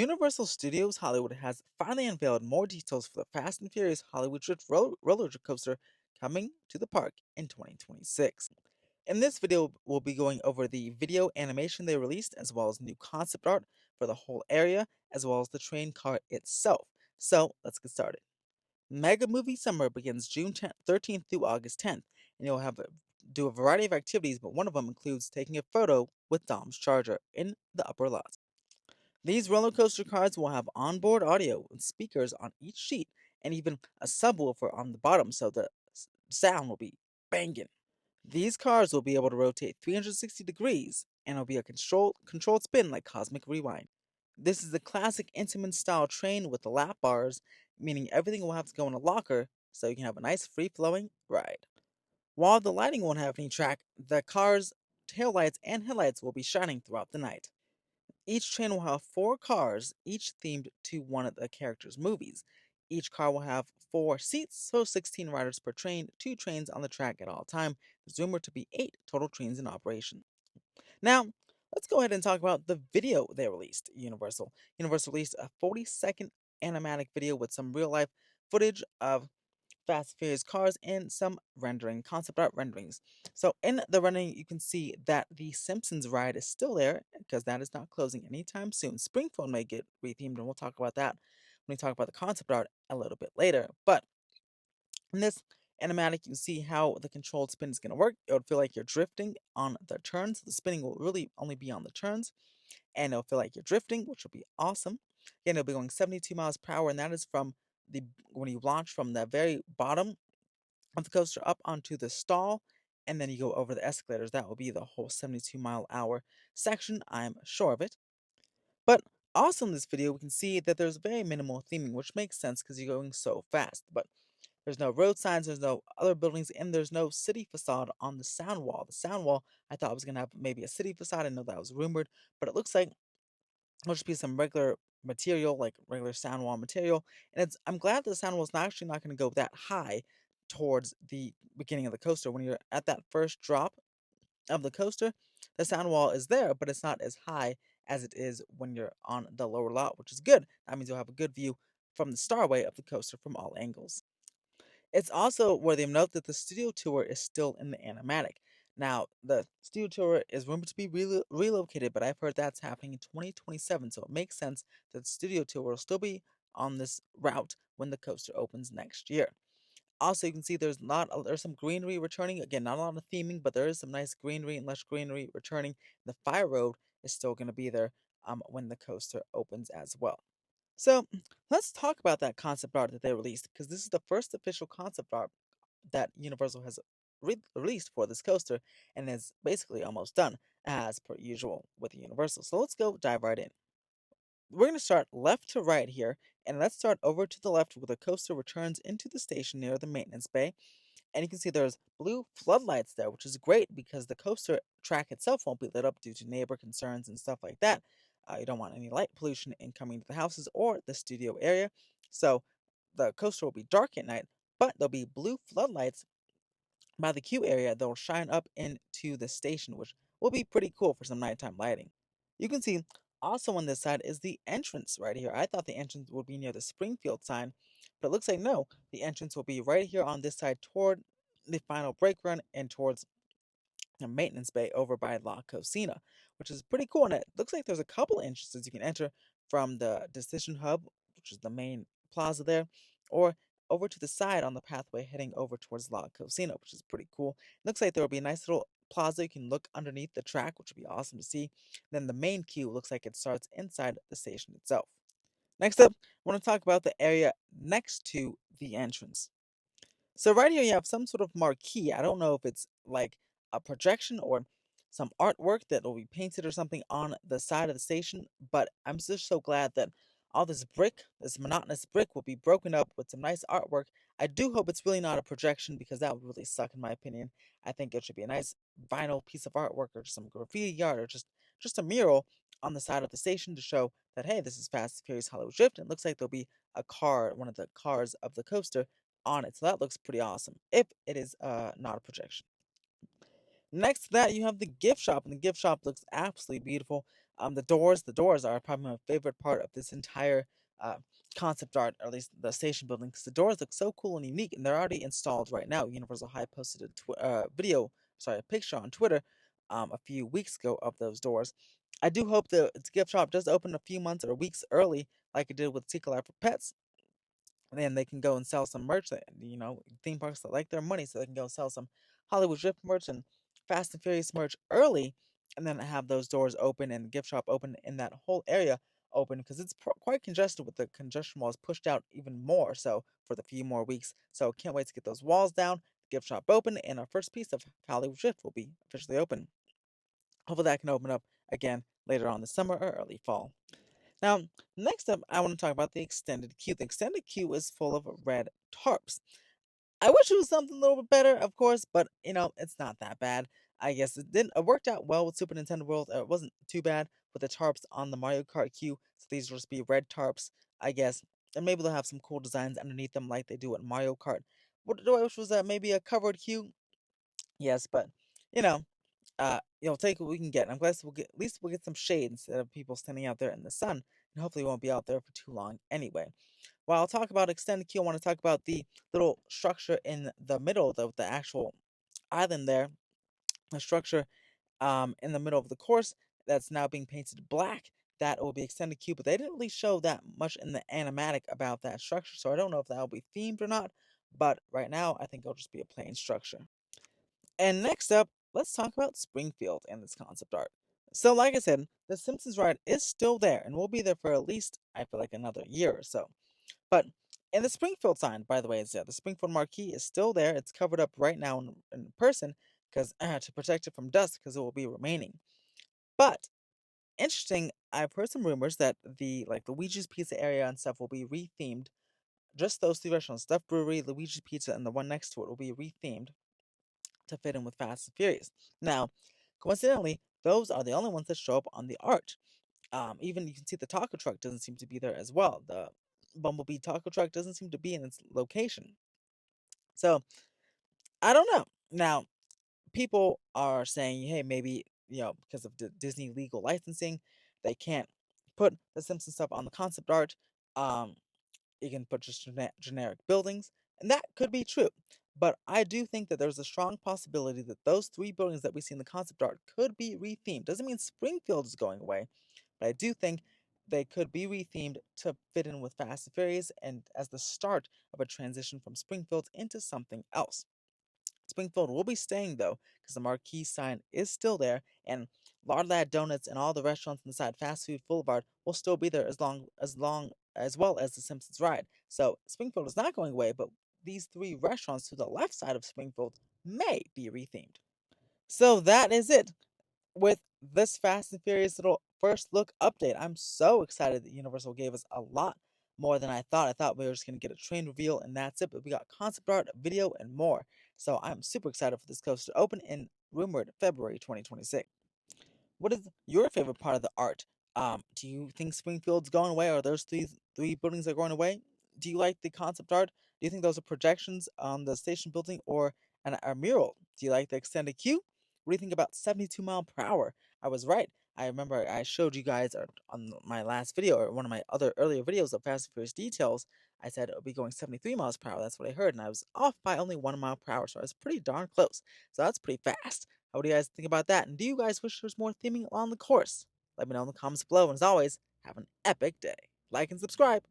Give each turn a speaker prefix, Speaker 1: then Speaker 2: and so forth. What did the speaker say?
Speaker 1: Universal Studios Hollywood has finally unveiled more details for the Fast and Furious Hollywood Drift roller coaster coming to the park in 2026. In this video, we'll be going over the video animation they released, as well as new concept art for the whole area, as well as the train car itself. So, let's get started. Mega Movie Summer begins June 13th through August 10th, and you'll do a variety of activities, but one of them includes taking a photo with Dom's Charger in the upper lot. These roller coaster cars will have onboard audio and speakers on each seat, and even a subwoofer on the bottom, so the sound will be banging. These cars will be able to rotate 360 degrees, and it'll be a controlled spin like Cosmic Rewind. This is the classic Intamin style train with the lap bars, meaning everything will have to go in a locker, so you can have a nice free flowing ride. While the lighting won't have any track, the car's taillights and headlights will be shining throughout the night. Each train will have four cars, each themed to one of the characters' movies. Each car will have four seats, so 16 riders per train, two trains on the track at all time. There's rumored to be 8 total trains in operation. Now, let's go ahead and talk about the video they released, Universal. Universal released a 40-second animatic video with some real-life footage of Fast and Furious cars and some concept art renderings. So in the rendering, you can see that the Simpsons ride is still there because that is not closing anytime soon. Springfield may get rethemed, and we'll talk about that when we talk about the concept art a little bit later. But in this animatic, you can see how the controlled spin is going to work. It would feel like you're drifting on the turns. The spinning will really only be on the turns, and it'll feel like you're drifting, which will be awesome. Again, it'll be going 72 miles per hour, and that is from the when you launch from the very bottom of the coaster up onto the stall, and then you go over the escalators. That will be the whole 72-mile-hour section, I'm sure of it. But also in this video, we can see that there's very minimal theming, which makes sense because you're going so fast. But there's no road signs, there's no other buildings, and there's no city facade on the sound wall. The sound wall, I thought was going to have maybe a city facade. I know that was rumored, but it looks like it'll just be some regular material, like regular sound wall material. And I'm glad the sound wall's not going to go that high towards the beginning of the coaster. When you're at that first drop of the coaster, the sound wall is there, but it's not as high as it is when you're on the lower lot, which is good. That means you'll have a good view from the starway of the coaster from all angles. It's also worthy of note that the studio tour is still in the animatic. Now, the studio tour is rumored to be relocated, but I've heard that's happening in 2027, so it makes sense that the studio tour will still be on this route when the coaster opens next year. Also, you can see there's some greenery returning. Again, not a lot of theming, but there is some nice greenery and lush greenery returning. The fire road is still going to be there when the coaster opens as well. So let's talk about that concept art that they released, because this is the first official concept art that Universal has released for this coaster, and is basically almost done, as per usual with Universal. So let's go dive right in. We're going to start left to right here, and let's start over to the left where the coaster returns into the station near the maintenance bay. And you can see there's blue floodlights there, which is great because the coaster track itself won't be lit up due to neighbor concerns and stuff like that. You don't want any light pollution incoming to the houses or the studio area. So the coaster will be dark at night, but there'll be blue floodlights by the queue area that will shine up into the station, which will be pretty cool for some nighttime lighting. You can see also on this side is the entrance right here. I thought the entrance would be near the Springfield sign, but it looks like no. The entrance will be right here on this side toward the final brake run and towards the maintenance bay over by La Cocina, which is pretty cool. And it looks like there's a couple entrances you can enter from the decision hub, which is the main plaza there, or over to the side on the pathway heading over towards La Cocina, which is pretty cool. Looks like there will be a nice little plaza you can look underneath the track, which would be awesome to see. Then the main queue looks like it starts inside the station itself. Next up, I want to talk about the area next to the entrance. So right here you have some sort of marquee. I don't know if it's like a projection or some artwork that will be painted or something on the side of the station, but I'm just so glad that all this brick, this monotonous brick, will be broken up with some nice artwork. I do hope it's really not a projection because that would really suck in my opinion. I think it should be a nice vinyl piece of artwork or some graffiti art or just a mural on the side of the station to show that hey, this is Fast and Furious Hollywood Drift. And it looks like there'll be a car, one of the cars of the coaster on it. So that looks pretty awesome if it is not a projection. Next to that, you have the gift shop, and the gift shop looks absolutely beautiful. The doors are probably my favorite part of this entire uh, concept art, or at least the station building, because the doors look so cool and unique, and they're already installed right now. Universal High posted a picture on Twitter a few weeks ago of those doors. I do hope the gift shop does open a few months or weeks early, like it did with Secret Life for Pets, then they can go and sell some merch that, theme parks that like their money, so they can go sell some Hollywood Drift merch and Fast and Furious merch early, and then have those doors open and the gift shop open in that whole area open, because it's quite congested, with the congestion walls pushed out even more so for the few more weeks. So can't wait to get those walls down, the gift shop open, and our first piece of Hollywood Drift will be officially open. Hopefully that can open up again later on this summer or early fall. Now, next up, I want to talk about the extended queue. The extended queue is full of red tarps. I wish it was something a little bit better, of course, but it's not that bad. I guess it didn't. It worked out well with Super Nintendo World. It wasn't too bad with the tarps on the Mario Kart queue. So these will just be red tarps, I guess, and maybe they'll have some cool designs underneath them, like they do at Mario Kart. What do I wish was maybe a covered queue? Yes, but you know, take what we can get. I'm glad at least we'll get some shade instead of people standing out there in the sun, and hopefully we won't be out there for too long anyway. While I'll talk about extended queue, I want to talk about the little structure in the middle of the actual island there. The structure in the middle of the course that's now being painted black. That will be extended queue, but they didn't really show that much in the animatic about that structure, so I don't know if that will be themed or not. But right now, I think it'll just be a plain structure. And next up, let's talk about Springfield and this concept art. So, like I said, the Simpsons ride is still there and will be there for at least, I feel like, another year or so. But and the Springfield sign, by the way, is the Springfield marquee is still there. It's covered up right now in person because to protect it from dust, because it will be remaining. But interesting, I've heard some rumors that the Luigi's Pizza area and stuff will be rethemed. Just those three restaurants, Stuffed Brewery, Luigi's Pizza, and the one next to it will be rethemed to fit in with Fast and Furious. Now, coincidentally, those are the only ones that show up on the art. Even you can see the taco truck doesn't seem to be there as well. The Bumblebee taco truck doesn't seem to be in its location. So I don't know. Now, people are saying, hey, maybe because of the Disney legal licensing, they can't put the Simpsons stuff on the concept art. Um, you can put just generic buildings, and that could be true. But I do think that there's a strong possibility that those three buildings that we see in the concept art could be rethemed. Doesn't mean Springfield is going away, but I do think they could be rethemed to fit in with Fast and Furious and as the start of a transition from Springfield into something else. Springfield will be staying though, because the marquee sign is still there, and Lard Lad Donuts and all the restaurants inside Fast Food Boulevard will still be there as long as well as the Simpsons ride. So Springfield is not going away, but these three restaurants to the left side of Springfield may be rethemed. So that is it with this Fast and Furious little first look update. I'm so excited that Universal gave us a lot more than I thought. I thought we were just going to get a train reveal and that's it, but we got concept art, video, and more. So I'm super excited for this coaster to open in rumored February 2026. What is your favorite part of the art? Do you think Springfield's going away, or those three buildings are going away? Do you like the concept art? Do you think those are projections on the station building or a mural? Do you like the extended queue? What do you think about 72 miles per hour? I was right. I remember I showed you guys on my last video, or one of my other earlier videos of Fast and Furious details. I said it would be going 73 miles per hour. That's what I heard, and I was off by only 1 mile per hour, so I was pretty darn close. So that's pretty fast. What do you guys think about that? And do you guys wish there was more theming on the course? Let me know in the comments below. And as always, have an epic day. Like and subscribe.